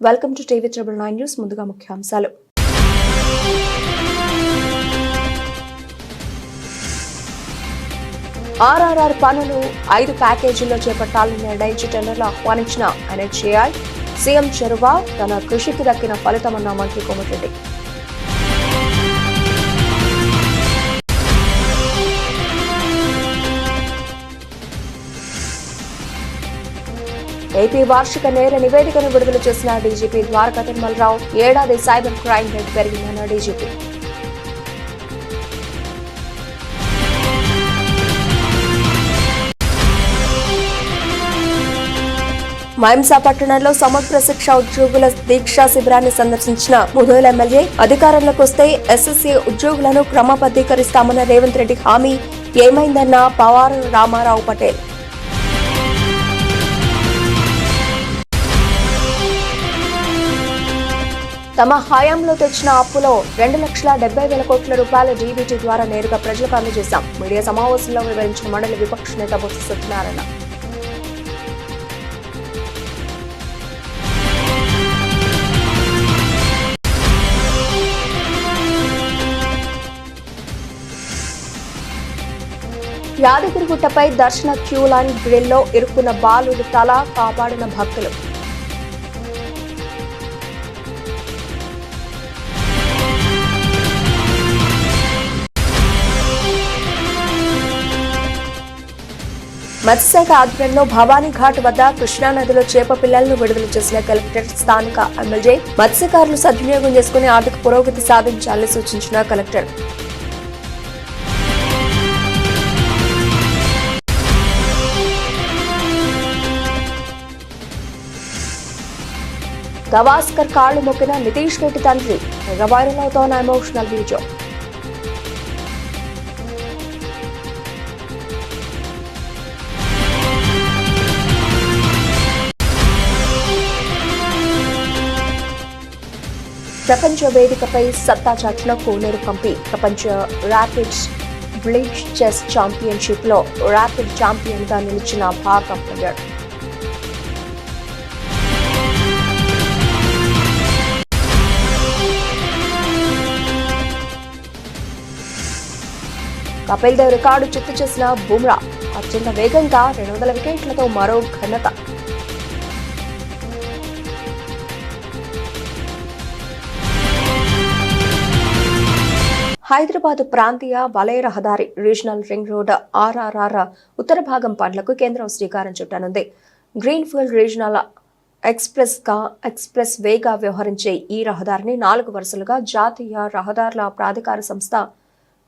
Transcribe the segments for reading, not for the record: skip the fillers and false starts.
Welcome to TV 9 news. ముందుగా ముఖ్యాంశాలు. ఆర్ఆర్ఆర్ పనులు 5 ప్యాకేజీల్లో చేపట్టాలని నిర్ణయించి టెండర్లు ఆహ్వానించిన ఎన్హెచ్ఏఐ. సీఎం చొరవ, తన కృషికి దక్కిన ఫలితమన్న మంత్రి కోమటిరెడ్డి. ఏపీ వార్షిక నేర నివేదికను విడుదల చేసిన డీజీపీ ద్వారకా తిరుమలరావు. ఏడాది సైబర్ క్రైమ్ రేటు పెరిగిందన్న డీజీపీ. మైంసా పట్టణంలో సమగ్ర శిక్ష ఉద్యోగుల దీక్షా శిబిరాన్ని సందర్శించిన ముధోల్ ఎమ్మెల్యే. అధికారంలోకి వస్తే ఎస్ఎస్సీ ఉద్యోగులను క్రమబద్దీకరిస్తామన్న రేవంత్ రెడ్డి హామీ ఏమైందన్న పవార్ రామారావు పటేల్. తమ హయాంలో తెచ్చిన అప్పులో 2,70,000 కోట్ల రూపాయల డీబీటీ ద్వారా నేరుగా ప్రజలకు అందజేశాం. మీడియా సమావేశంలో వివరించిన మండలి విపక్ష నేత బొత్స సత్యనారాయణ. యాదగిరిగుట్టపై దర్శన క్యూ లైన్ గ్రిల్లో ఇరుక్కున్న బాలుడి తల కాపాడిన భక్తులు. మత్స్యశాఖ ఆధ్వర్యంలో భవానీ ఘాట్ వద్ద కృష్ణానదిలో చేప పిల్లలను విడుదల చేసిన కలెక్టర్. స్థానిక ఎమ్మెల్యే మత్స్యకారులు సద్వినియోగం చేసుకుని ఆర్థిక పురోగతి సాధించాలని సూచించిన కలెక్టర్. గవాస్కర్ కాళ్లు మొక్కిన నితీష్ రెడ్డి తండ్రి. వైరల్ అవుతోన్న ఎమోషనల్ వీడియో. ప్రపంచ వేదికపై సత్తా చాటున కోనేరు పంపి ప్రపంచ ర్యాపిడ్ బ్లీచ్ చెస్ ఛాంపియన్షిప్ లో ర్యాపిడ్ ఛాంపియన్ గా నిలిచిన భారత ప్లేయర్. కపిల్ దేవ్ రికార్డు చిత్తు చేసిన బుమ్రా. అత్యంత వేగంగా 200 వికెట్లతో మరో ఘనత. హైదరాబాద్ ప్రాంతీయ వలయ రహదారి రీజనల్ రింగ్ రోడ్ ఆర్ఆర్ఆర్ ఉత్తర భాగం పనులకు కేంద్రం శ్రీకారం చుట్టనుంది. గ్రీన్ఫీల్డ్ రీజనల్ ఎక్స్ప్రెస్ వేగా వ్యవహరించే ఈ రహదారిని 4 వరుసలుగా జాతీయ రహదారుల ప్రాధికార సంస్థ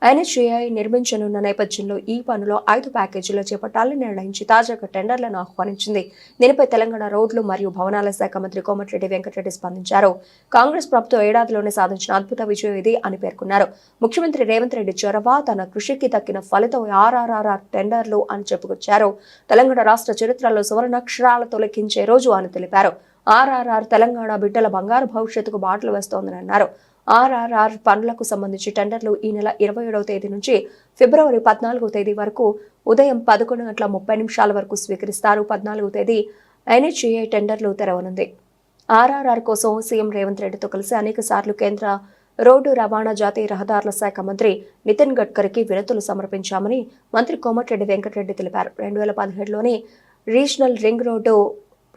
ఎన్హెచ్ఏఐ నిర్మించనున్న నేపథ్యంలో ఈ పనులో 5 ప్యాకేజీలు చేపట్టాలని నిర్ణయించి తాజాగా టెండర్లను ఆహ్వానించింది. దీనిపై తెలంగాణ రోడ్లు మరియు భవనాల శాఖ మంత్రి కోమటిరెడ్డి వెంకటరెడ్డి స్పందించారు. కాంగ్రెస్ ప్రభుత్వం ఏడాదిలోనే సాధించిన అద్భుత విజయం ఇది అని పేర్కొన్నారు. ముఖ్యమంత్రి రేవంత్ రెడ్డి చొరవ, తన కృషికి దక్కిన ఫలితం ఆర్ఆర్ఆర్ టెండర్లు అని చెప్పుకొచ్చారు. తెలంగాణ రాష్ట్ర చరిత్రలో సువర్ణాక్షరాలతో లెక్కించే రోజు అని తెలిపారు. ఆర్ఆర్ఆర్ తెలంగాణ బిడ్డల బంగారు భవిష్యత్తుకు బాటలు వేస్తోందని అన్నారు. ఆర్ఆర్ఆర్ పనులకు సంబంధించి టెండర్లు ఈ నెల 27వ తేదీ నుంచి ఫిబ్రవరి 14వ తేదీ వరకు ఉదయం 11:30 వరకు స్వీకరిస్తారు. 14వ తేదీ ఎన్హెచ్ఏఐ టెండర్లు తెరవనుంది. ఆర్ఆర్ఆర్ కోసం సీఎం రేవంత్ రెడ్డితో కలిసి అనేక సార్లు కేంద్ర రోడ్డు రవాణా జాతీయ రహదారుల శాఖ మంత్రి నితిన్ గడ్కరీకి వినతులు సమర్పించామని మంత్రి కోమటిరెడ్డి వెంకటరెడ్డి తెలిపారు. 2017లోనే రీజనల్ రింగ్ రోడ్డు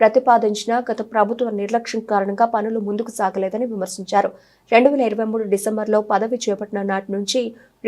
ప్రతిపాదించిన గత ప్రభుత్వ నిర్లక్ష్యం కారణంగా పనులు ముందుకు సాగలేదని విమర్శించారు. 2023 డిసెంబర్లో పదవి చేపట్టిన నాటి నుంచి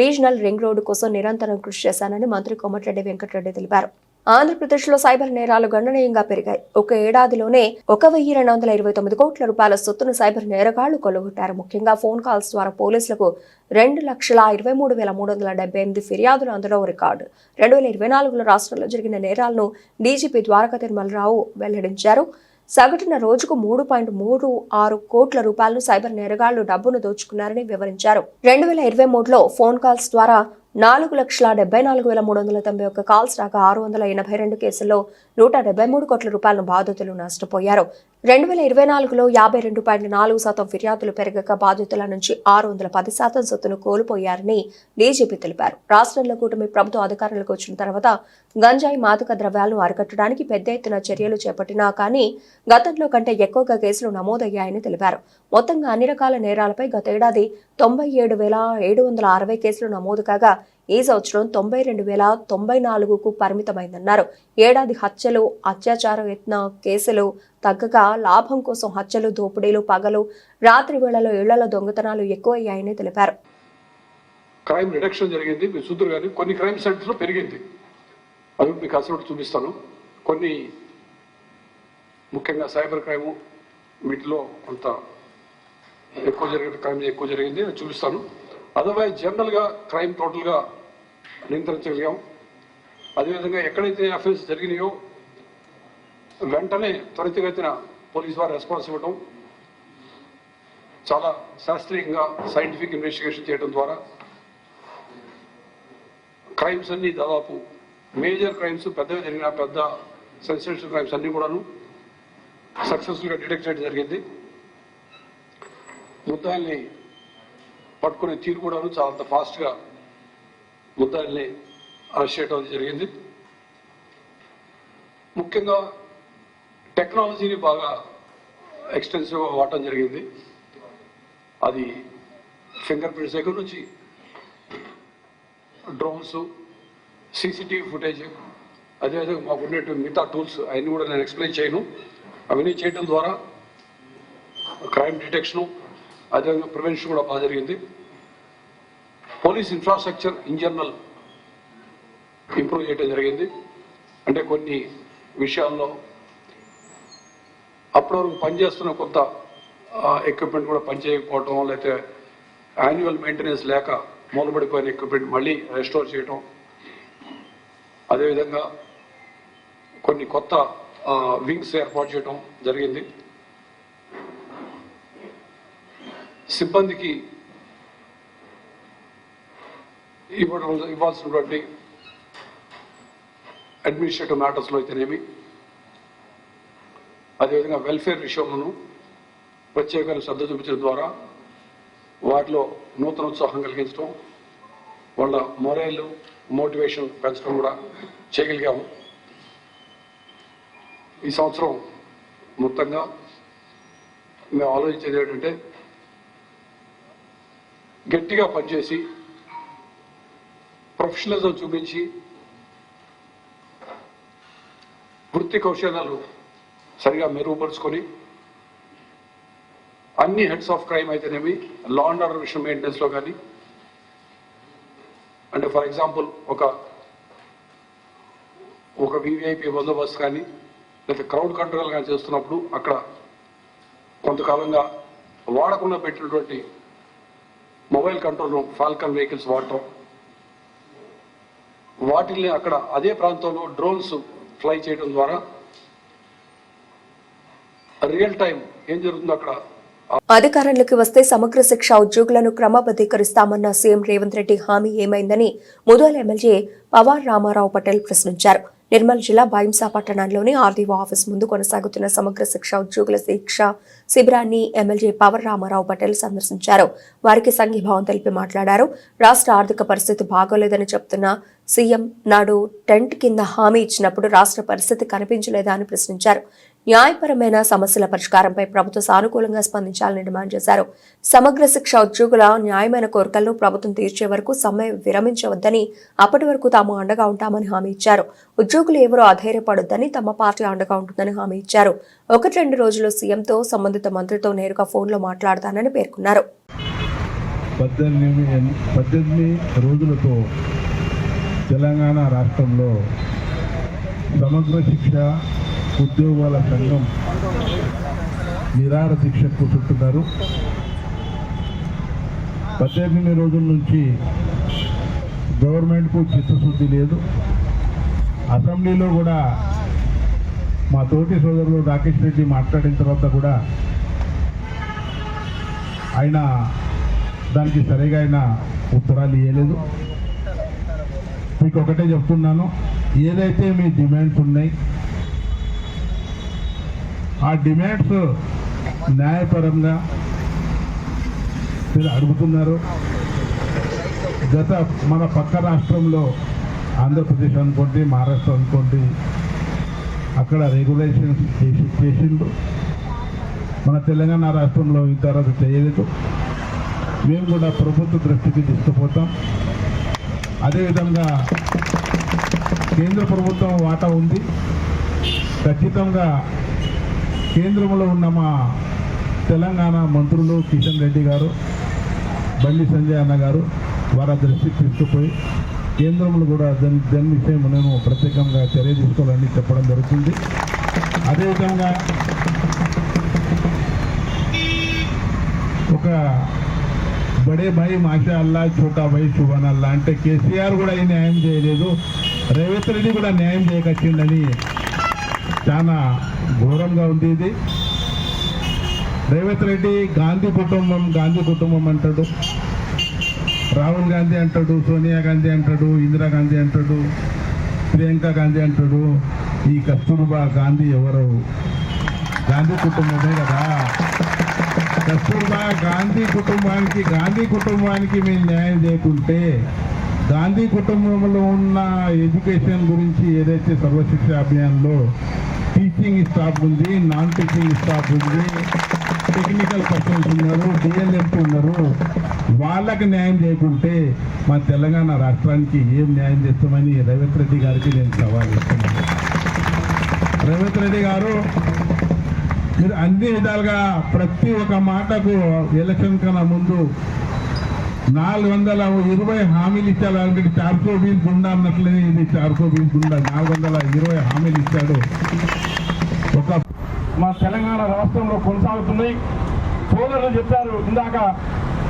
రీజనల్ రింగ్ రోడ్డు కోసం నిరంతరం కృషి చేశానని మంత్రి కోమటిరెడ్డి వెంకటరెడ్డి తెలిపారు. ఆంధ్రప్రదేశ్లో సైబర్ నేరాలు గణనీయంగా పెరిగాయి. ఒక ఏడాదిలోనే 1,229 కోట్ల రూపాయల సొత్తును సైబర్ నేరగాళ్లు కొల్లగొట్టారు. ముఖ్యంగా ఫోన్ కాల్స్ ద్వారా పోలీసులకు 2,23,378 ఫిర్యాదులు అందడం రికార్డు. 2024లో రాష్ట్రంలో జరిగిన నేరాలను డీజీపీ ద్వారకా తిరుమలరావు వెల్లడించారు. సగటున రోజుకు 3.36 కోట్ల రూపాయలను సైబర్ నేరగాళ్లు డబ్బును దోచుకున్నారని వివరించారు. 2023లో ఫోన్ కాల్స్ ద్వారా 4,74,391 కాల్స్ రాగా 682 కేసుల్లో 173 కోట్ల రూపాయలను బాధితులు నష్టపోయారు. 2024లో 52.4% ఫిర్యాదులు పెరగక బాధితుల నుంచి 610% సొత్తును కోల్పోయారని డీజీపీ తెలిపారు. రాష్ట్రంలో కూటమి ప్రభుత్వం అధికారంలోకి వచ్చిన తర్వాత గంజాయి మాదక ద్రవ్యాలను అరికట్టడానికి పెద్ద ఎత్తున చర్యలు చేపట్టినా కానీ గతంలో కంటే ఎక్కువగా కేసులు నమోదయ్యాయని తెలిపారు. మొత్తంగా అన్ని రకాల నేరాలపై గతేడాది 97,760 కేసులు నమోదు కాగా ఈ సంవత్సరం 92,094కు పరిమితమైందన్నారు. ఏడాది హత్యలు, అత్యాచార యత్న కేసులు తగ్గగా లాభం కోసం హత్యలు, దోపిడీలు, పగలు, రాత్రి వేళలో ఇళ్లలో దొంగతనాలు ఎక్కువయ్యాయని తెలిపారు. క్రైమ్ రిడక్షన్ జరిగింది. మీరు చూద్దరు కానీ కొన్ని క్రైమ్ సెంటర్స్ లో పెరిగింది. అవి మీకు అసలు చూపిస్తాను. కొన్ని ముఖ్యంగా సైబర్ క్రైమ్ వీటిలో కొంత ఎక్కువ జరిగిన క్రైమ్ ఎక్కువ జరిగింది, అది చూపిస్తాను. అదర్వైజ్ జనరల్గా క్రైమ్ టోటల్గా నియంత్రించగలిగాం. అదేవిధంగా ఎక్కడైతే అఫెన్స్ జరిగినాయో వెంటనే త్వరితగతిన పోలీసు వారు రెస్పాన్స్ ఇవ్వడం, చాలా శాస్త్రీయంగా సైంటిఫిక్ ఇన్వెస్టిగేషన్ చేయడం ద్వారా క్రైమ్స్ అన్ని దాదాపు మేజర్ క్రైమ్స్ పెద్దగా జరిగిన పెద్ద సెన్సేషనల్ క్రైమ్స్ అన్ని కూడాను సక్సెస్ఫుల్గా డిటెక్ట్ చేయడం జరిగింది. ముద్దాయిల్ని పట్టుకునే తీరు కూడాను చాలా ఫాస్ట్గా ముద్దాయిల్ని అరెస్ట్ చేయడం జరిగింది. ముఖ్యంగా టెక్నాలజీని బాగా ఎక్స్టెన్సివ్గా వాడటం జరిగింది. అది ఫింగర్ ప్రింట్స్ దగ్గర నుంచి డ్రోన్స్, సీసీటీవీ ఫుటేజ్, అదేవిధంగా మాకు ఉండేటువంటి మిగతా టూల్స్ అవన్నీ కూడా నేను ఎక్స్ప్లెయిన్ చేయను. అవన్నీ చేయడం ద్వారా క్రైమ్ డిటెక్షను, అదేవిధంగా ప్రివెన్షన్ కూడా బాగా జరిగింది. Police infrastructure in general improve చేయడం జరిగింది. అంటే కొన్ని విషయాల్లో అప్పటి వరకు పనిచేస్తున్న కొంత ఎక్విప్మెంట్ కూడా పనిచేయకపోవటం, లేకపోతే యాన్యువల్ మెయింటెనెన్స్ లేక మూలబడిపోయిన ఎక్విప్మెంట్ మళ్ళీ రెస్టోర్ చేయటం, అదేవిధంగా కొన్ని కొత్త వింగ్స్ ఏర్పాటు చేయడం జరిగింది. సిబ్బందికి ఇవ్వాల్సినటువంటి అడ్మినిస్ట్రేటివ్ మ్యాటర్స్లో అయితేనేమి, అదేవిధంగా వెల్ఫేర్ విషయంలోనూ ప్రత్యేకంగా శ్రద్ధ చూపించడం ద్వారా వాటిలో నూతన ఉత్సాహం కలిగించడం, వాళ్ళ మొరైల్ మోటివేషన్ పెంచడం కూడా చేయగలిగాము. ఈ సంవత్సరం మొత్తంగా మేము ఆలోచించేది ఏంటంటే గట్టిగా పనిచేసి ప్రొఫెషనలిజం చూపించి వృత్తి కౌశల్యాలు సరిగా మెరుగుపరుచుకొని అన్ని హెడ్స్ ఆఫ్ క్రైమ్ అయితేనేమి లా అండ్ ఆర్డర్ విషయం మెయింటెనెన్స్లో కానీ, అంటే ఫర్ ఎగ్జాంపుల్ ఒక వివిఐపి బందోబస్తు కానీ లేదా క్రౌడ్ కంట్రోల్ కానీ చేస్తున్నప్పుడు అక్కడ కొంతకాలంగా వాడకుండా పెట్టినటువంటి mobile control room, Falcon vehicles వాడటం, వాటిల్ని అక్కడ అదే ప్రాంతంలో డ్రోన్స్ ఫ్లై చేయడం ద్వారా రియల్ టైం ఏం జరుగుతుందో అక్కడ. అధికారంలోకి వస్తే సమగ్ర శిక్ష ఉద్యోగులను క్రమబద్ధీకరిస్తామన్న సీఎం రేవంత్ రెడ్డి హామీ ఏమైందని ముదోల్ ఎమ్మెల్యే పవార్ రామారావు పటేల్ ప్రశ్నించారు. నిర్మల్ జిల్లా బైంసా పట్టణంలోని ఆర్డీఓ ఆఫీస్ ముందు కొనసాగుతున్న సమగ్ర శిక్ష ఉద్యోగుల శిక్ష శిబిరాన్ని ఎమ్మెల్యే పవర్ రామారావు పటేల్ సందర్శించారు. వారికి సంఘీభావం తెలిపి మాట్లాడారు. రాష్ట్ర ఆర్థిక పరిస్థితి బాగోలేదని చెప్తున్న సీఎం నాడు టెంట్ కింద హామీ ఇచ్చినప్పుడు రాష్ట్ర పరిస్థితి కనిపించలేదా అని ప్రశ్నించారు. న్యాయపరమైన సమస్యల పరిష్కారంపై ప్రభుత్వం సానుకూలంగా స్పందించాలని డిమాండ్ చేశారు. సమగ్ర శిక్ష ఉద్యోగుల న్యాయమైన కోరికలను ప్రభుత్వం తీర్చే వరకు సమ్మె విరమించవద్దని, అప్పటి వరకు తాము అండగా ఉంటామని హామీ ఇచ్చారు. ఉద్యోగులు ఎవరూ అధైర్యపడొద్దని, తమ పార్టీ అండగా ఉంటుందని హామీ ఇచ్చారు. 1-2 రోజుల్లో సీఎంతో సంబంధిత మంత్రితో నేరుగా ఫోన్లో మాట్లాడతానని పేర్కొన్నారు. 18 రోజులతో తెలంగాణ రాష్ట్రంలో సమగ్ర శిక్ష ఉద్యోగాల సంఘం నిరాహార దీక్షకు కూర్చుంటున్నారు. 18 రోజుల నుంచి గవర్నమెంట్కు చిత్తశుద్ధి లేదు. అసెంబ్లీలో కూడా మా తోటి సోదరులు రాకేష్ రెడ్డి మాట్లాడిన తర్వాత కూడా ఆయన దానికి సరిగా ఉత్తరాలు ఇవ్వలేదు. మీకు ఒకటే చెప్తున్నాను, ఏదైతే మీ డిమాండ్స్ ఉన్నాయి ఆ డిమాండ్స్ న్యాయపరంగా మీరు అడుగుతున్నారు. గత మన పక్క రాష్ట్రంలో ఆంధ్రప్రదేశ్ అనుకోండి, మహారాష్ట్ర అనుకోండి, అక్కడ రెగ్యులేషన్స్ చేసిండు. మన తెలంగాణ రాష్ట్రంలో ఇంతవరకు చేయలేదు. మేము కూడా ప్రభుత్వ దృష్టికి తీసుకుపోతాం. అదేవిధంగా కేంద్ర ప్రభుత్వం వాటా ఉంది. ఖచ్చితంగా కేంద్రంలో ఉన్న మా తెలంగాణ మంత్రులు కిషన్ రెడ్డి గారు, బండి సంజయ్ అన్న గారు వారి దృష్టికి తీసుకుపోయి కేంద్రంలో కూడా దాని విషయం నేను ప్రత్యేకంగా చర్య తీసుకోవాలని చెప్పడం జరుగుతుంది. అదేవిధంగా ఒక బడే భాయ్ మాషా అల్లా, చోటా భాయ్ శుభాన్ అల్లా అంటే కేసీఆర్ కూడా ఈ న్యాయం చేయలేదు, రేవంత్ రెడ్డి కూడా న్యాయం చేయకొచ్చిందని చాలా ఘోరంగా ఉంది ఇది. రేవంత్ రెడ్డి గాంధీ కుటుంబం అంటాడు, రాహుల్ గాంధీ అంటాడు, సోనియా గాంధీ అంటాడు, ఇందిరాగాంధీ అంటాడు, ప్రియాంక గాంధీ అంటాడు. ఈ కస్తూర్బా గాంధీ ఎవరు? గాంధీ కుటుంబమే కదా. కస్తూర్బా గాంధీ కుటుంబానికి మేము న్యాయం చేయకుంటే గాంధీ కుటుంబంలో ఉన్న ఎడ్యుకేషన్ గురించి ఏదైతే సర్వశిక్ష అభియాన్లో టీచింగ్ స్టాఫ్ ఉంది, నాన్ టీచింగ్ స్టాఫ్ ఉంది, టెక్నికల్ పర్సన్స్ ఉన్నారు, డిఎల్ఎస్ ఉన్నారు, వాళ్ళకి న్యాయం చేయకుంటే మా తెలంగాణ రాష్ట్రానికి ఏం న్యాయం చేస్తామని రేవంత్ రెడ్డి గారికి నేను సవాల్ ఇస్తున్నాను. రేవంత్ రెడ్డి గారు, మీరు అన్ని విధాలుగా ప్రతి ఒక్క మాటకు ఎలక్షన్ కన్నా ముందు 420 హామీలు ఇచ్చారు. ఆల్రెడీ 420 గుండా అన్నట్లే ఇది 420 గుండా 420 హామీలు ఇచ్చాడు. ఒక మా తెలంగాణ రాష్ట్రంలో కొనసాగుతున్నాయి. సోదరులు చెప్పారు ఇందాక,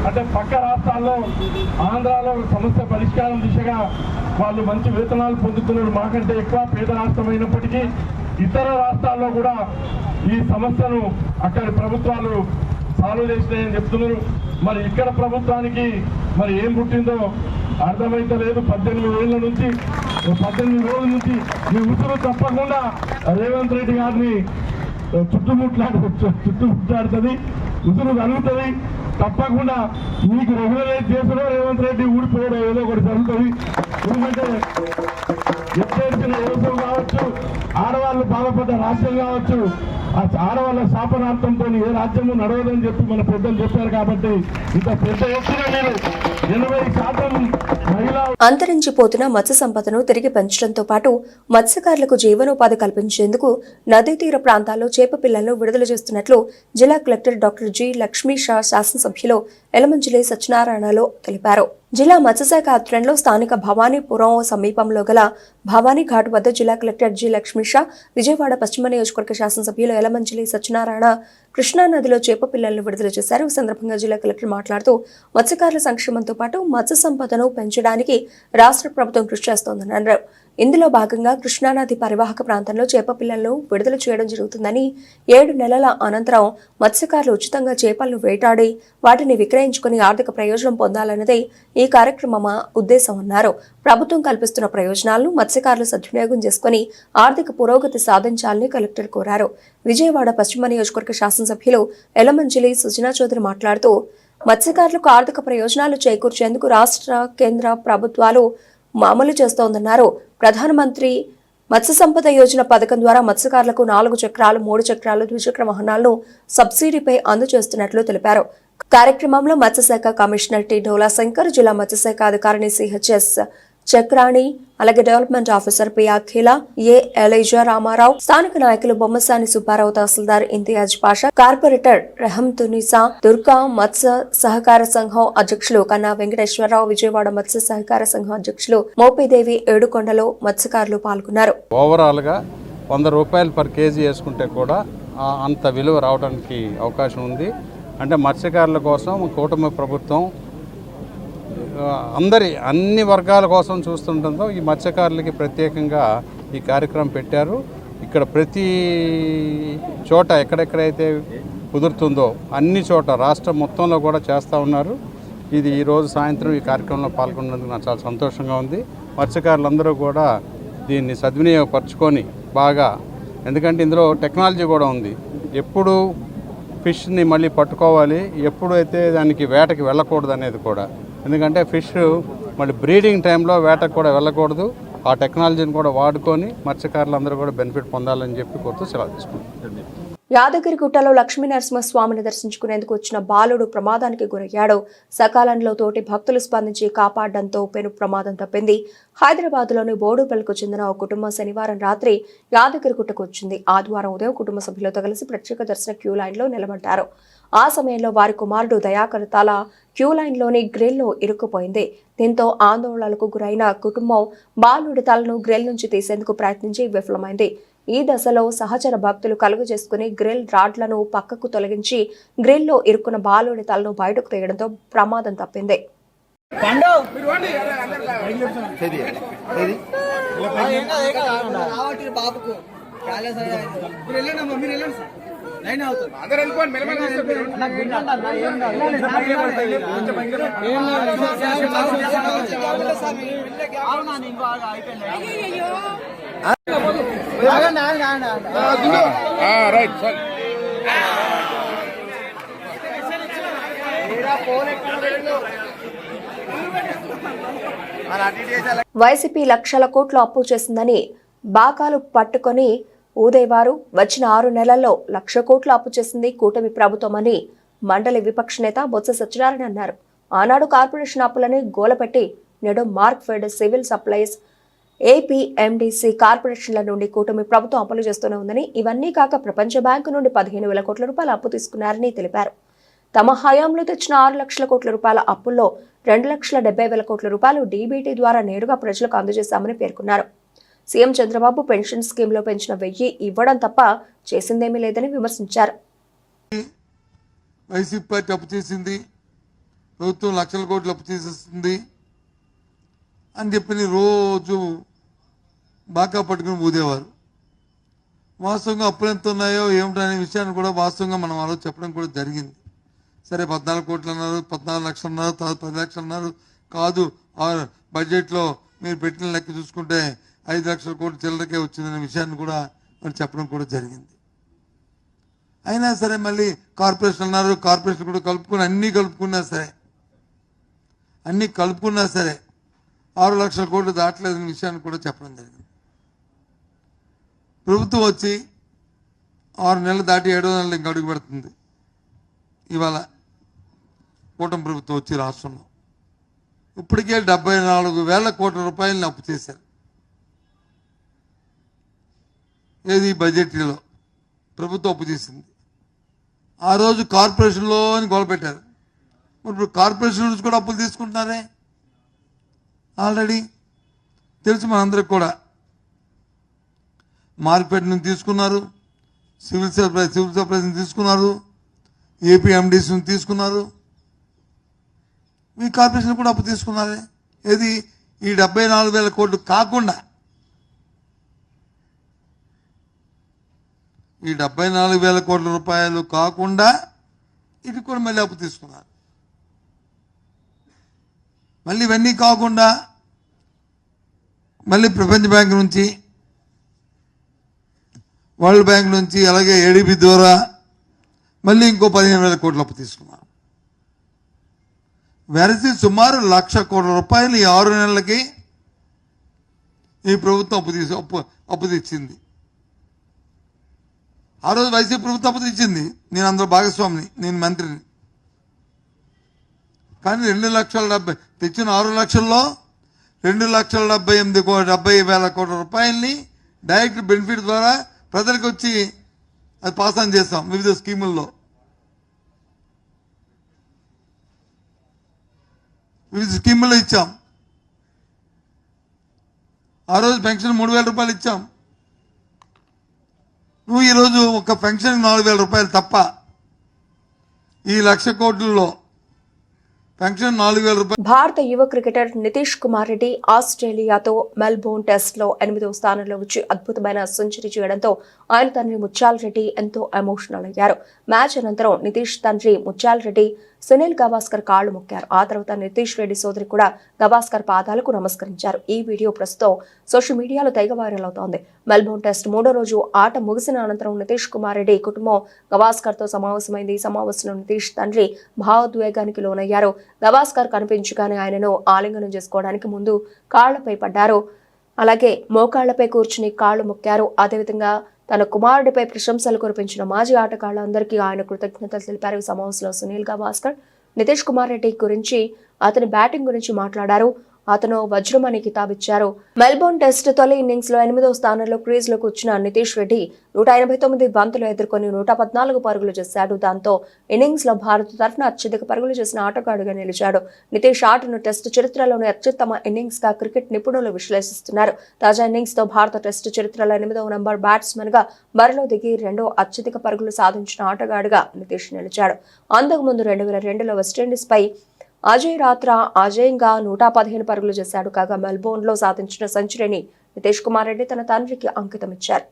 అంటే పక్క రాష్ట్రాల్లో ఆంధ్రాలో సమస్య పరిష్కారం దిశగా వాళ్ళు మంచి వేతనాలు పొందుతున్నారు. మాకంటే ఎక్కువ పేద రాష్ట్రం అయినప్పటికీ ఇతర రాష్ట్రాల్లో కూడా ఈ సమస్యను అక్కడి ప్రభుత్వాలు సాల్వ్ చేసినాయని చెప్తున్నారు. మరి ఇక్కడ ప్రభుత్వానికి మరి ఏం పుట్టిందో అర్థమైతే లేదు. 18 రోజుల నుంచి మీ ఉసురు తప్పకుండా రేవంత్ రెడ్డి గారిని చుట్టుముట్లాడుతుంది, ఉసురు కలుగుతుంది. తప్పకుండా మీకు రెగ్యులరైజ్ చేసినా రేవంత్ రెడ్డి ఊడిపోవడం ఏదో ఒకటి జరుగుతుంది. ఎందుకంటే ఎత్తేసిన వ్యవసాయం కావచ్చు, ఆడవాళ్ళు బాధపడ్డ రాష్ట్రం కావచ్చు, ఆ ఆడవాళ్ళ శాపనార్థంతో ఏ రాజ్యము నడవదని చెప్పి మన పెద్దలు చెప్పారు. కాబట్టి ఇంత పెద్ద ఎత్తున మీరు 80% మహిళా అంతరించిపోతున్న మత్స్య సంపదను తిరిగి పెంచడంతో పాటు మత్స్యకారులకు జీవనోపాధి కల్పించేందుకు నదీ తీర ప్రాంతాల్లో చేప పిల్లలను విడుదల చేస్తున్నట్లు జిల్లా collector doctor G Lakshmi Shah శాసనసభ్యులు యలమంచిలి సత్యనారాయణలో తెలిపారు. జిల్లా మత్స్యశాఖ ఆధ్వర్యంలో స్థానిక భవానీపురం సమీపంలో గల భవానీ ఘాట్ వద్ద జిల్లా కలెక్టర్ జి లక్ష్మీ షా, విజయవాడ పశ్చిమ నియోజకవర్గ శాసనసభ్యులు యలమంచిలి సత్యనారాయణ కృష్ణానదిలో చేప పిల్లలను విడుదల చేశారు. ఈ సందర్భంగా జిల్లా కలెక్టర్ మాట్లాడుతూ మత్స్యకారుల సంక్షేమంతో పాటు మత్స్య సంపదను పెంచడానికి రాష్ట్ర ప్రభుత్వం కృషి చేస్తోందన్నారు. ఇందులో భాగంగా కృష్ణానది పరివాహక ప్రాంతంలో చేప పిల్లలను విడుదల చేయడం జరుగుతుందని, 7 నెలల అనంతరం మత్స్యకారులు ఉచితంగా చేపలను వేటాడి వాటిని విక్రయించుకుని ఆర్థిక ప్రయోజనం పొందాలన్నదే ఈ కార్యక్రమం ఉద్దేశం అన్నారు. ప్రభుత్వం కల్పిస్తున్న ప్రయోజనాలను మత్స్యకారులు సద్వినియోగం చేసుకుని ఆర్థిక పురోగతి సాధించాలని కలెక్టర్ కోరారు. విజయవాడ పశ్చిమ నియోజకవర్గ శాసనసభ్యులు యలమంచిలి సుజనా చౌదరి మాట్లాడుతూ మత్స్యకారులకు ఆర్థిక ప్రయోజనాలు చేకూర్చేందుకు రాష్ట్ర, కేంద్ర ప్రభుత్వాలు అమలు చేస్తోందన్నారు. ప్రధానమంత్రి మత్స్య సంపద యోజన పథకం ద్వారా మత్స్యకారులకు 4 చక్రాలు, 3 చక్రాలు, ద్విచక్ర వాహనాలను సబ్సిడీపై అందజేస్తున్నట్లు తెలిపారు. కార్యక్రమంలో మత్స్యశాఖ కమిషనర్ టి డోలా శంకర్, జిల్లా మత్స్యశాఖ అధికారిని సిహెచ్ఎస్ చక్రాణి, అలాగే డెవలప్మెంట్ ఆఫీసర్ పి అఖిల, ఏ ఎలైజా రామారావు, స్థానిక నాయకులు బొమ్మసాని సుబ్బారావు, తహసీల్దార్ ఇంతియాజ్ పాషా, కార్పొరేటర్ రెహం తునిసా, దుర్గా మత్స్య సహకార సంఘం అధ్యక్షులు కన్నా వెంకటేశ్వరరావు, విజయవాడ మత్స్య సహకార సంఘం అధ్యక్షులు మోపిదేవి, ఏడుకొండలో మత్స్యకారులు పాల్గొన్నారు. ఓవరాల్ గా 100 రూపాయలు పర్ కేజీ వేసుకుంటే కూడా అంత విలువ రావడానికి అవకాశం ఉంది. అంటే మత్స్యకారుల కోసం కూటమి ప్రభుత్వం అన్ని వర్గాల కోసం చూస్తుండటంతో ఈ మత్స్యకారులకి ప్రత్యేకంగా ఈ కార్యక్రమం పెట్టారు. ఇక్కడ ప్రతి చోట ఎక్కడెక్కడైతే కుదురుతుందో అన్ని చోట రాష్ట్రం మొత్తంలో కూడా చేస్తూ ఉన్నారు. ఇది ఈరోజు సాయంత్రం ఈ కార్యక్రమంలో పాల్గొన్నందుకు నాకు చాలా సంతోషంగా ఉంది. మత్స్యకారులందరూ కూడా దీన్ని సద్వినియోగపరచుకొని బాగా, ఎందుకంటే ఇందులో టెక్నాలజీ కూడా ఉంది. ఎప్పుడు ఫిష్ని మళ్ళీ పట్టుకోవాలి, ఎప్పుడైతే దానికి వేటకి వెళ్ళకూడదు అనేది కూడా. ఎందుకంటే ఫిష్ మళ్ళీ బ్రీడింగ్ టైంలో వేటకు కూడా వెళ్ళకూడదు. ఆ టెక్నాలజీని కూడా వాడుకొని మత్స్యకారులందరూ కూడా బెనిఫిట్ పొందాలని చెప్పి కోరుతూ సెలవు తీసుకుంటాం. యాదగిరిగుట్టలో లక్ష్మీ నరసింహస్వామిని దర్శించుకునేందుకు వచ్చిన బాలుడు ప్రమాదానికి గురయ్యాడు. సకాలంలో తోటి భక్తులు స్పందించి కాపాడడంతో పెను ప్రమాదం తప్పింది. హైదరాబాద్లోని బోడుపల్లికు చెందిన ఓ కుటుంబం శనివారం రాత్రి యాదగిరిగుట్టకు వచ్చింది. ఆదివారం ఉదయం కుటుంబ సభ్యులతో కలిసి ప్రత్యేక దర్శన క్యూ లైన్లో నిలబడ్డారు. ఆ సమయంలో వారి కుమారుడు దయాకర్ తల క్యూ లైన్లోని గ్రిల్లో ఇరుక్కుపోయింది. దీంతో ఆందోళనలకు గురైన కుటుంబం బాలుడి తలను గ్రిల్ నుంచి తీసేందుకు ప్రయత్నించి విఫలమైంది. ఈ దశలో సహచర భక్తులు కలుగు చేసుకుని గ్రిల్ రాడ్లను పక్కకు తొలగించి గ్రిల్లో ఇరుక్కున్న బాలుడి తలను బయటకు తీయడంతో ప్రమాదం తప్పింది. వైసీపీ లక్షల కోట్లు అప్పు చేసిందని బాకాలు పట్టుకొని ఊదేవారు. వచ్చిన 6 నెలల్లో 1,00,000 కోట్లు అప్పు చేసింది కూటమి ప్రభుత్వమని మండలి విపక్ష నేత బొత్స సత్యనారాయణ అన్నారు. ఆనాడు కార్పొరేషన్ అప్పులని గోలపెట్టి నేడు మార్క్ఫెడ్, సివిల్ సప్లైస్, ఏపీఎండీసీ కార్పొరేషన్ల నుండి కూటమి ప్రభుత్వం అప్పులు చేస్తూనే ఉందని, ఇవన్నీ కాక ప్రపంచ బ్యాంకు నుండి 15,000 కోట్ల రూపాయల అప్పు తీసుకున్నారని తెలిపారు. తమ హయాంలో తెచ్చిన 6 లక్షల కోట్ల రూపాయల అప్పుల్లో 2,70,000 కోట్ల రూపాయలు డీబీటీ ద్వారా నేరుగా ప్రజలకు అందజేశామని పేర్కొన్నారు. సీఎం చంద్రబాబు పెన్షన్ స్కీమ్లో పెంచిన 1000 ఇవ్వడం తప్ప చేసిందేమీ లేదని విమర్శించారు. వైసీపీ పార్టీ అప్పు చేసింది, ప్రభుత్వం లక్షల కోట్లు అప్పు చేసేస్తుంది అని చెప్పి రోజు బాగా పట్టుకుని ఊదేవారు. వాస్తవంగా అప్పులు ఎంత ఉన్నాయో ఏమిటనే విషయాన్ని కూడా వాస్తవంగా మనం ఆ రోజు చెప్పడం కూడా జరిగింది. సరే 14 కోట్లు అన్నారు, 14 లక్షలు అన్నారు, 10 లక్షలు అన్నారు. కాదు, ఆ బడ్జెట్లో మీరు పెట్టిన లెక్క చూసుకుంటే 5 లక్షల కోట్లు చిల్లరకే వచ్చిందనే విషయాన్ని కూడా మనం చెప్పడం కూడా జరిగింది. అయినా సరే మళ్ళీ కార్పొరేషన్ అన్నారు, కార్పొరేషన్ కూడా కలుపుకుని అన్నీ కలుపుకున్నా సరే 6 లక్షల కోట్లు దాటలేదనే విషయాన్ని కూడా చెప్పడం జరిగింది. ప్రభుత్వం వచ్చి 6 నెలలు దాటి 7వ నెలలు ఇంకా అడుగు పెడుతుంది. ఇవాళ కూటమి ప్రభుత్వం వచ్చి రాష్ట్రంలో ఇప్పటికే 74,000 కోట్ల రూపాయలని అప్పు చేశారు. ఏది బడ్జెట్లో ప్రభుత్వం అప్పు చేసింది. ఆ రోజు కార్పొరేషన్లో అని గొడవపెట్టారు. ఇప్పుడు కార్పొరేషన్ నుంచి కూడా అప్పులు తీసుకుంటున్నారే. ఆల్రెడీ తెలుసు మనందరికి కూడా. మార్కెట్ నుంచి తీసుకున్నారు, సివిల్ సప్లైస్ తీసుకున్నారు, ఏపీఎండీసీ నుంచి తీసుకున్నారు. మీ కార్పొరేషన్ కూడా అప్పు తీసుకున్నారే. ఏది ఈ 74,000 కోట్లు కాకుండా, ఈ 74,000 కోట్ల రూపాయలు కాకుండా ఇది కూడా మళ్ళీ అప్పు తీసుకున్నారు. మళ్ళీ ఇవన్నీ కాకుండా మళ్ళీ ప్రపంచ బ్యాంక్ నుంచి, వరల్డ్ బ్యాంక్ నుంచి, అలాగే ఏడీబీ ద్వారా మళ్ళీ ఇంకో 15,000 కోట్ల అప్పు తీసుకున్నారు. వెరసి సుమారు 1,00,000 కోట్ల రూపాయలు ఈ 6 నెలలకి ఈ ప్రభుత్వం అప్పు తెచ్చింది. ఆ రోజు వైసీపీ ప్రభుత్వం అప్పు తెచ్చింది. నేను అందులో భాగస్వామిని, నేను మంత్రిని. కానీ 2,70,000 తెచ్చిన 6 లక్షల్లో 2,78,000 కోట్ల రూపాయలని డైరెక్ట్ బెనిఫిట్ ద్వారా ప్రజలకు వచ్చి అది పాస్ ఆన్ చేస్తాం. వివిధ స్కీముల్లో ఇచ్చాం. ఆ రోజు పెన్షన్ 3,000 రూపాయలు ఇచ్చాం. నువ్వు ఈరోజు ఒక పెన్షన్ 4,000 రూపాయలు తప్ప ఈ 1,00,000 కోట్లలో పెన్షన్ 4,000 రూపాయలు. భారత యువ క్రికెటర్ నితీష్ కుమార్ రెడ్డి ఆస్ట్రేలియాతో మెల్బోర్న్ టెస్ట్లో 8వ స్థానంలో వచ్చి అద్భుతమైన సెంచరీ చేయడంతో ఆయన తండ్రి ముత్యాల్ రెడ్డి ఎంతో ఎమోషనల్ అయ్యారు. మ్యాచ్ అనంతరం నితీష్ తండ్రి ముత్యాల్ రెడ్డి సునీల్ గవాస్కర్ కాళ్లు మొక్కారు. ఆ తర్వాత నితీష్ రెడ్డి సోదరి కూడా గవాస్కర్ పాదాలకు నమస్కరించారు. ఈ వీడియో ప్రస్తుతం సోషల్ మీడియాలో తెగ వైరల్ అవుతోంది. మెల్బోర్న్ టెస్ట్ 3వ రోజు ఆట ముగిసిన అనంతరం నితీష్ కుమార్ రెడ్డి కుటుంబం గవాస్కర్ తో సమావేశమైంది. ఈ సమావేశంలో నితీష్ తండ్రి భావోద్వేగానికి లోనయ్యారు. గవాస్కర్ కనిపించగానే ఆయనను ఆలింగనం చేసుకోవడానికి ముందు కాళ్లపై పడ్డారు. అలాగే మోకాళ్లపై కూర్చుని కాళ్లు మొక్కారు. అదేవిధంగా తన కుమారుడిపై ప్రశంసలు కురిపించిన మాజీ ఆటగాళ్లందరికీ ఆయన కృతజ్ఞతలు తెలిపారు. ఈ సమావేశంలో సునీల్ గవాస్కర్ నితీష్ కుమార్ రెడ్డి గురించి, అతని బ్యాటింగ్ గురించి మాట్లాడారు. అతను వజ్రమని కితాబిచ్చారు. మెల్బోర్న్ టెస్ట్ తొలి ఇన్నింగ్స్ లో 8వ స్థానంలో క్రీజ్ లోకి వచ్చిన నితీష్ రెడ్డి 189 బంతులు ఎదుర్కొని 114 పరుగులు చేశాడు. దాంతో ఇన్నింగ్స్ లో భారత్ తరఫున అత్యధిక పరుగులు చేసిన ఆటగాడుగా నిలిచాడు. నితీష్ ఆటను టెస్ట్ చరిత్రలోని అత్యుత్తమ ఇన్నింగ్స్ గా క్రికెట్ నిపుణులు విశ్లేషిస్తున్నారు. తాజా ఇన్నింగ్స్ తో భారత టెస్ట్ చరిత్రలో 8వ నంబర్ బ్యాట్స్మెన్ గా బరిలో దిగి 2వ అత్యధిక పరుగులు సాధించిన ఆటగాడుగా నితీష్ నిలిచాడు. అంతకుముందు 2002లో వెస్టిండీస్ పై అజయ్ రాత్రా అజయంగా 115 పరుగులు చేశాడు. కాగా మెల్బోర్న్ లో సాధించిన సెంచరీని నితీష్ కుమార్ రెడ్డి తన తండ్రికి అంకితం ఇచ్చారు.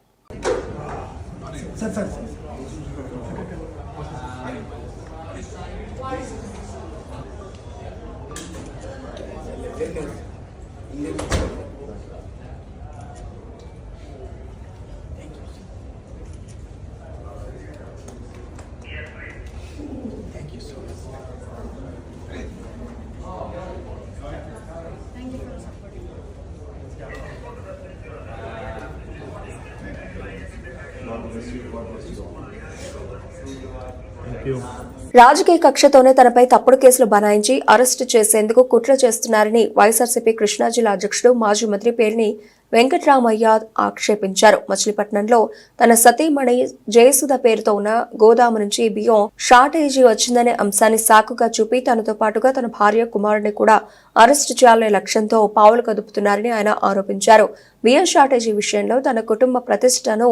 రాజకీయ కక్షతోనే తనపై తప్పుడు కేసులు బనాయించి అరెస్టు చేసేందుకు కుట్ర చేస్తున్నారని వైఎస్ఆర్సీపీ కృష్ణా జిల్లా అధ్యక్షుడు మాజీ మంత్రి పేర్ని వెంకట్రామయ్య ఆక్షేపించారు. మచిలీపట్నంలో తన సతీమణి జయసుధ పేరుతో ఉన్న గోదాము నుంచి బియ్యం షార్టేజీ వచ్చిందనే అంశాన్ని సాకుగా చూపి తనతో పాటుగా తన భార్య కుమారుడిని కూడా అరెస్టు చేయాలనే లక్ష్యంతో పావులు కదుపుతున్నారని ఆయన ఆరోపించారు. బియ్యం షార్టేజీ విషయంలో తన కుటుంబ ప్రతిష్టను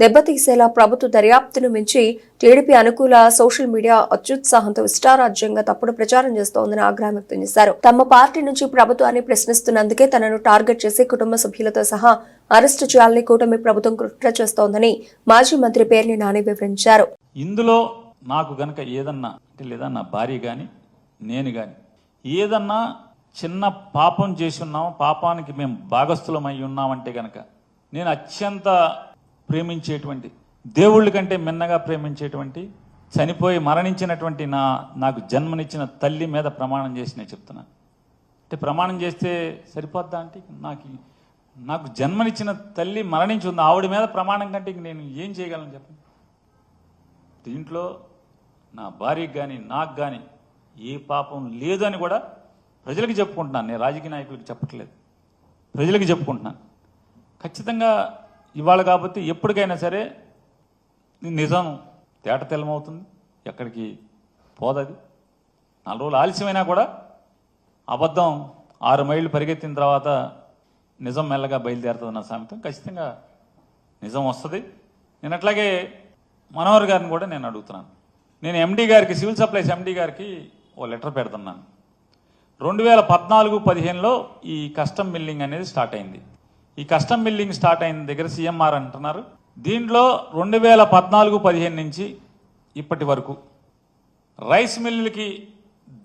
దెబ్బతీసేలా ప్రభుత్వ దర్యాప్తును మించి టీడీపీ అనుకూల సోషల్ మీడియా అత్యుత్సాహంతో ఇష్టారాజ్యంగా తప్పుడు ప్రచారం చేస్తోందని ఆగ్రహం వ్యక్తం చేశారు. తమ పార్టీ నుంచి ప్రభుత్వాన్ని ప్రశ్నిస్తున్నందుకే తనను టార్గెట్ చేసి కుటుంబ సభ్యులతో సహా అరెస్టు చేయాలని కూటమి ప్రభుత్వం కుట్ర చేస్తోందని మాజీ మంత్రి పేర్ని నాని వివరించారు. ఇందులో నాకు గనక ఏదన్నా లేదా నా భార్య గాని నేను గాని ఏదన్నా చిన్న పాపం చేసి ఉన్నాం, పాపానికి మేము భాగస్థులమై ఉన్నామంటే గనక నేను అత్యంత ప్రేమించేటువంటి దేవుళ్ళ కంటే మిన్నగా ప్రేమించేటువంటి చనిపోయి మరణించినటువంటి నాకు జన్మనిచ్చిన తల్లి మీద ప్రమాణం చేసి నేను చెప్తున్నాను. అంటే ప్రమాణం చేస్తే సరిపోద్దా అంటే నాకు జన్మనిచ్చిన తల్లి మరణించి ఉంది, ఆవిడ మీద ప్రమాణం కంటే నేను ఏం చేయగలను చెప్పండి. దీంట్లో నా భార్యకి కానీ నాకు కానీ ఏ పాపం లేదు అని కూడా ప్రజలకు చెప్పుకుంటున్నాను. నేను రాజకీయ నాయకులకు చెప్పట్లేదు, ప్రజలకు చెప్పుకుంటున్నాను. ఖచ్చితంగా ఇవాళ కాబట్టి ఎప్పటికైనా సరే నిజం తేట తెల్లమవుతుంది, ఎక్కడికి పోదది. 4 రోజులు ఆలస్యమైనా కూడా అబద్ధం 6 మైళ్ళు పరిగెత్తిన తర్వాత నిజం మెల్లగా బయలుదేరుతుంది నా సామెతం. ఖచ్చితంగా నిజం వస్తుంది. నేను అట్లాగే మనోహర్ గారిని కూడా నేను అడుగుతున్నాను. నేను ఎండీ గారికి, సివిల్ సప్లైస్ ఎండీ గారికి ఓ లెటర్ పెడుతున్నాను. 2014-15లో ఈ కస్టమ్ మిల్లింగ్ అనేది స్టార్ట్ అయింది. ఈ కస్టమ్ మిల్లింగ్ స్టార్ట్ అయిన దగ్గర సీఎంఆర్ అంటున్నారు. దీంట్లో 2014-15 నుంచి ఇప్పటి వరకు రైస్ మిల్లులకి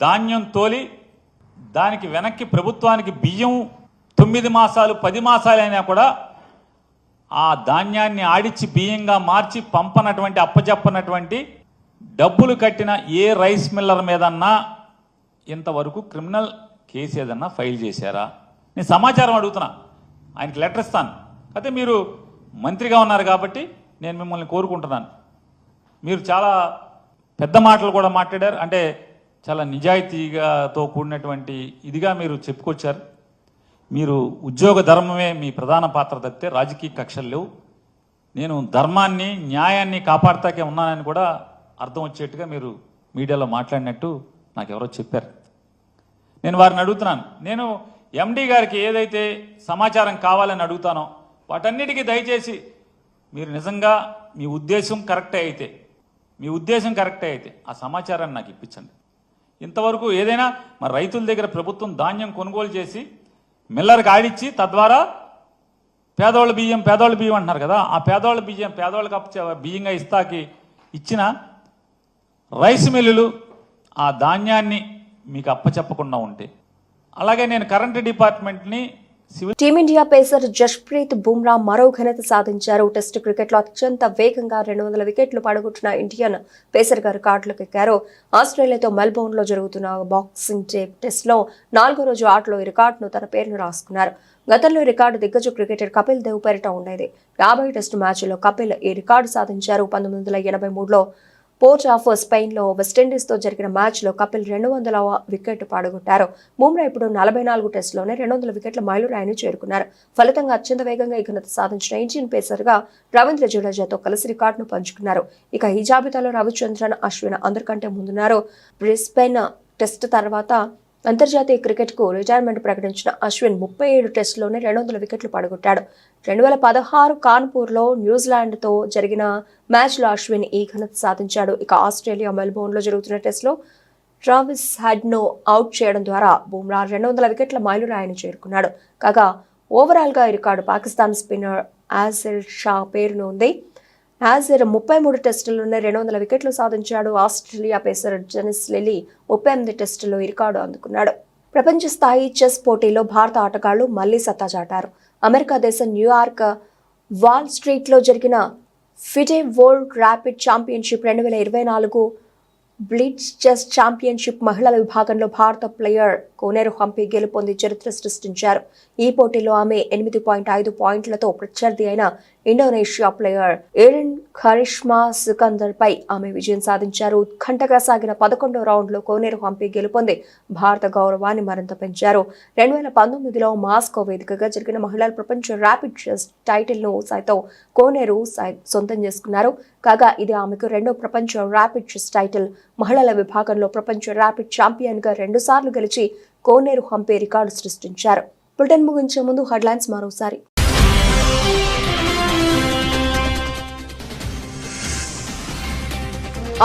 ధాన్యం తోలి దానికి వెనక్కి ప్రభుత్వానికి బియ్యం 9 మాసాలు 10 మాసాలు అయినా కూడా ఆ ధాన్యాన్ని ఆడిచ్చి బియ్యంగా మార్చి పంపనటువంటి అప్పచెప్పనటువంటి డబ్బులు కట్టిన ఏ రైస్ మిల్లర్ మీదన్నా ఇంతవరకు క్రిమినల్ కేసు ఏదన్నా ఫైల్ చేశారా? నేను సమాచారం అడుగుతున్నా, ఆయనకి లెటర్ ఇస్తాను. అయితే మీరు మంత్రిగా ఉన్నారు కాబట్టి నేను మిమ్మల్ని కోరుకుంటున్నాను. మీరు చాలా పెద్ద మాటలు కూడా మాట్లాడారు, అంటే చాలా నిజాయితీగాతో కూడినటువంటి ఇదిగా మీరు చెప్పుకొచ్చారు. మీరు ఉద్యోగ ధర్మమే మీ ప్రధాన పాత్ర తప్పితే రాజకీయ కక్షలు లేవు. నేను ధర్మాన్ని న్యాయాన్ని కాపాడుతాకే ఉన్నానని కూడా అర్థం వచ్చేట్టుగా మీరు మీడియాలో మాట్లాడినట్టు నాకు ఎవరో చెప్పారు. నేను వారిని అడుగుతున్నాను, నేను ఎండీ గారికి ఏదైతే సమాచారం కావాలని అడుగుతానో వాటన్నిటికీ దయచేసి మీరు నిజంగా మీ ఉద్దేశం కరెక్టే అయితే ఆ సమాచారాన్ని నాకు ఇప్పించండి. ఇంతవరకు ఏదైనా మరి రైతుల దగ్గర ప్రభుత్వం ధాన్యం కొనుగోలు చేసి మిల్లర్కి ఆడిచ్చి తద్వారా పేదవాళ్ళ బియ్యం అంటున్నారు కదా, ఆ పేదవాళ్ళకి బియ్యంగా ఇస్తాకి ఇచ్చిన రైస్ మిల్లులు ఆ ధాన్యాన్ని మీకు అప్పచెప్పకుండా ఉంటే, అలాగే నేను కరెంటు డిపార్ట్మెంట్ని civil Team India pacer Jasprit Bumrah మరో ఘనత సాధించారు. టెస్ట్ క్రికెట్లో అత్యంత వేగంగా 200 వికెట్లు పడగొట్టిన ఇండియన్ పేసర్ గా రికార్డులకు ఎక్కారు. ఆస్ట్రేలియాతో మెల్బోర్న్ లో జరుగుతున్న బాక్సింగ్ డే టెస్ట్ లో 4వ రోజు ఆటలో ఈ రికార్డును తన పేరును రాసుకున్నారు. గతంలో ఈ రికార్డు దిగ్గజ క్రికెటర్ కపిల్ దేవ్ పేరిట ఉండేది. 50 టెస్టు మ్యాచ్ల్లో కపిల్ ఈ రికార్డు సాధించారు. 1983లో పోర్ట్ ఆఫ్ స్పెయిన్ లో వెస్టిండీస్ తో జరిగిన మ్యాచ్ లో కపిల్ 200వ వికెట్ పడగొట్టారు. బుమ్రా ఇప్పుడు 44 టెస్టులోనే 200 వికెట్ల మైలురాయిని చేరుకున్నారు. ఫలితంగా అత్యంత వేగంగా ఈ ఘనత సాధించిన ఇండియన్ పేసర్ గా రవీంద్ర జడేజాతో కలిసి రికార్డును పంచుకున్నారు. ఇక ఈ జాబితాలో రవిచంద్రన్, అశ్విన్ అందరికంటే ముందున్నారు. బ్రిస్బెన్ టెస్ట్ తర్వాత అంతర్జాతీయ క్రికెట్ కు రిటైర్మెంట్ ప్రకటించిన అశ్విన్ 37 టెస్టులోనే 200 వికెట్లు పడగొట్టాడు. 2016 కాన్పూర్ లో న్యూజిలాండ్ తో జరిగిన మ్యాచ్ లో అశ్విన్ ఈ ఘనత సాధించాడు. ఇక ఆస్ట్రేలియా మెల్బోర్న్ లో జరుగుతున్న టెస్ట్ లో ట్రావిస్ హెడ్ ను అవుట్ చేయడం ద్వారా బుమ్రా 200 వికెట్ల మైలురాయిని చేరుకున్నాడు. కాగా ఓవరాల్ గా ఈ రికార్డు పాకిస్తాన్ స్పిన్నర్ ఆజిర్ షా పేరును ఉంది. ఆజిర్ 33 టెస్టుల్లోనే 200 వికెట్లు సాధించాడు. ఆస్ట్రేలియా పేసర్ జెనిస్ లిల్లీ 38 టెస్టుల్లో ఈ రికార్డు అందుకున్నాడు. ప్రపంచ స్థాయి చెస్ పోటీలో భారత ఆటగాళ్లు మళ్లీ సత్తా చాటారు. అమెరికా దేశం న్యూయార్క్ వాల్ స్ట్రీట్ లో జరిగిన FIDE world rapid championship 2024 blitz chess championship మహిళల విభాగంలో భారత ప్లేయర్ కోనేరు హంపి గెలుపొంది చరిత్ర సృష్టించారు. ఈ పోటీలో ఆమె 8.5 పాయింట్లతో ప్రత్యర్థి అయిన Indonesia player Irene Kharisma Sukandar పై ఆమె విజయం సాధించారు. ఉత్కంఠగా సాగిన 11వ రౌండ్లో కోనేరు హంపి గెలుపొంది భారత గౌరవాన్ని మరింత పెంచారు. 2019లో మాస్కో వేదికగా జరిగిన మహిళల ప్రపంచ ర్యాపిడ్ చెస్ టైటిల్ ను సైతం కోనేరు సొంతం చేసుకున్నారు. కాగా ఇది ఆమెకు 2వ ప్రపంచ ర్యాపిడ్ చెస్ టైటిల్. మహిళల విభాగంలో ప్రపంచ ర్యాపిడ్ ఛాంపియన్ గా 2 సార్లు గెలిచి కోనేరు హంపి రికార్డు సృష్టించారు. బులెటిన్ ముగించే ముందు హెడ్లైన్స్ మరోసారి.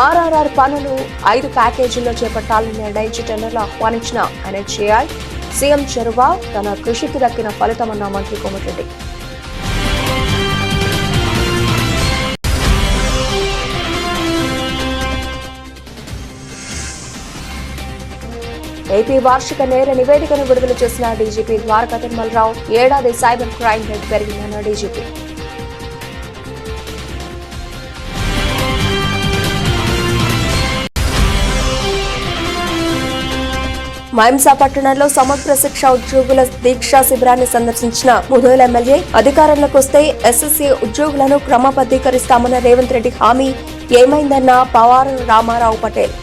ఆర్ఆర్ఆర్ పనులు 5 ప్యాకేజీల్లో చేపట్టాలని నిర్ణయించి టెండర్లు ఆహ్వానించిన ఎన్హెచ్ఏఐ. సీఎం చొరవ తన కృషికి దక్కిన ఫలితమన్న మంత్రి కోమటిరెడ్డి. ఏపీ వార్షిక నేర నివేదికను విడుదల చేసిన డీజీపీ ద్వారకా తిరుమలరావు. ఏడాది సైబర్ క్రైమ్ రేటు పెరిగిందన్న డీజీపీ. మైంసా పట్టణంలో సమగ్ర శిక్ష ఉద్యోగుల దీక్షా శిబిరాన్ని సందర్శించిన ముధోల్ ఎమ్మెల్యే. అధికారంలోకి వస్తే ఎస్ఎస్సీ ఉద్యోగులను క్రమబద్దీకరిస్తామన్న రేవంత్ రెడ్డి హామీ ఏమైందన్న పవార్ రామారావు పటేల్.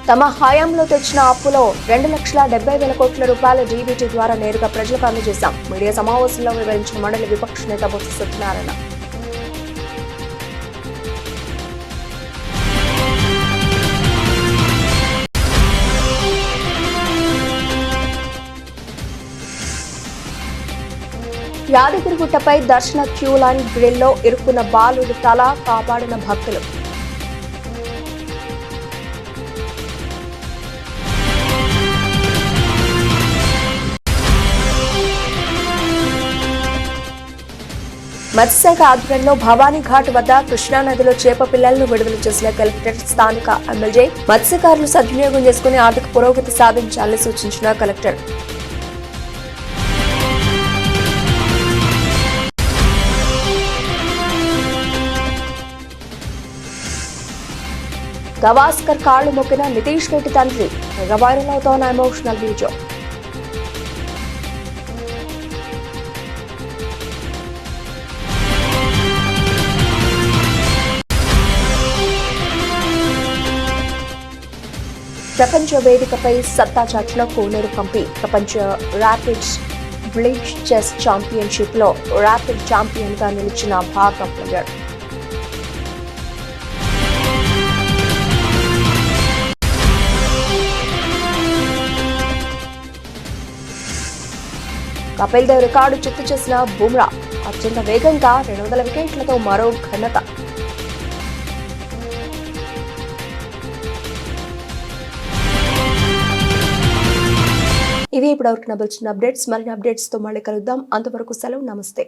తమ హయాంలో తెచ్చిన అప్పులో 2,70,000 కోట్ల రూపాయల డీబీటీ ద్వారా నేరుగా ప్రజలకు అందజేశాం. మీడియా సమావేశంలో వివరించిన మండలి విపక్ష నేత బొత్స సత్యనారాయణ. యాదగిరిగుట్టపై దర్శన క్యూ లైన్ గ్రిల్లో ఇరుక్కున్న బాలుడి తల కాపాడిన భక్తులు. మత్స్యశాఖ ఆధ్వర్యంలో భవానీ ఘాట్ వద్ద కృష్ణానదిలో చేప పిల్లలను విడుదల చేసిన కలెక్టర్. స్థానిక ఎమ్మెల్యే మత్స్యకారులు సద్వినియోగం చేసుకుని ఆర్థిక పురోగతి సాధించాలని సూచించిన కలెక్టర్. గవాస్కర్ కాళ్లు మొక్కిన నితీష్ రెడ్డి తండ్రి. మెగా వైరల్ అవుతోన్న ఎమోషనల్ వీడియో. ప్రపంచ వేదికపై సత్తా చాటిన కోనేరు హంపి. ప్రపంచ ర్యాపిడ్ బ్లిట్జ్ చెస్ ఛాంపియన్షిప్ లో ర్యాపిడ్ ఛాంపియన్ గా నిలిచిన భారత ప్లేయర్. కపిల్ దేవ్ రికార్డు చిత్తు చేసిన బుమ్రా. అత్యంత వేగంగా 200 వికెట్లతో మరో ఘనత. ఇవి ఇప్పటివరకు నచ్చిన్న అప్డేట్స్. మరిన్ని అప్డేట్స్ తో మళ్ళీ కలుద్దాం. అంతవరకు సెలవు. నమస్తే.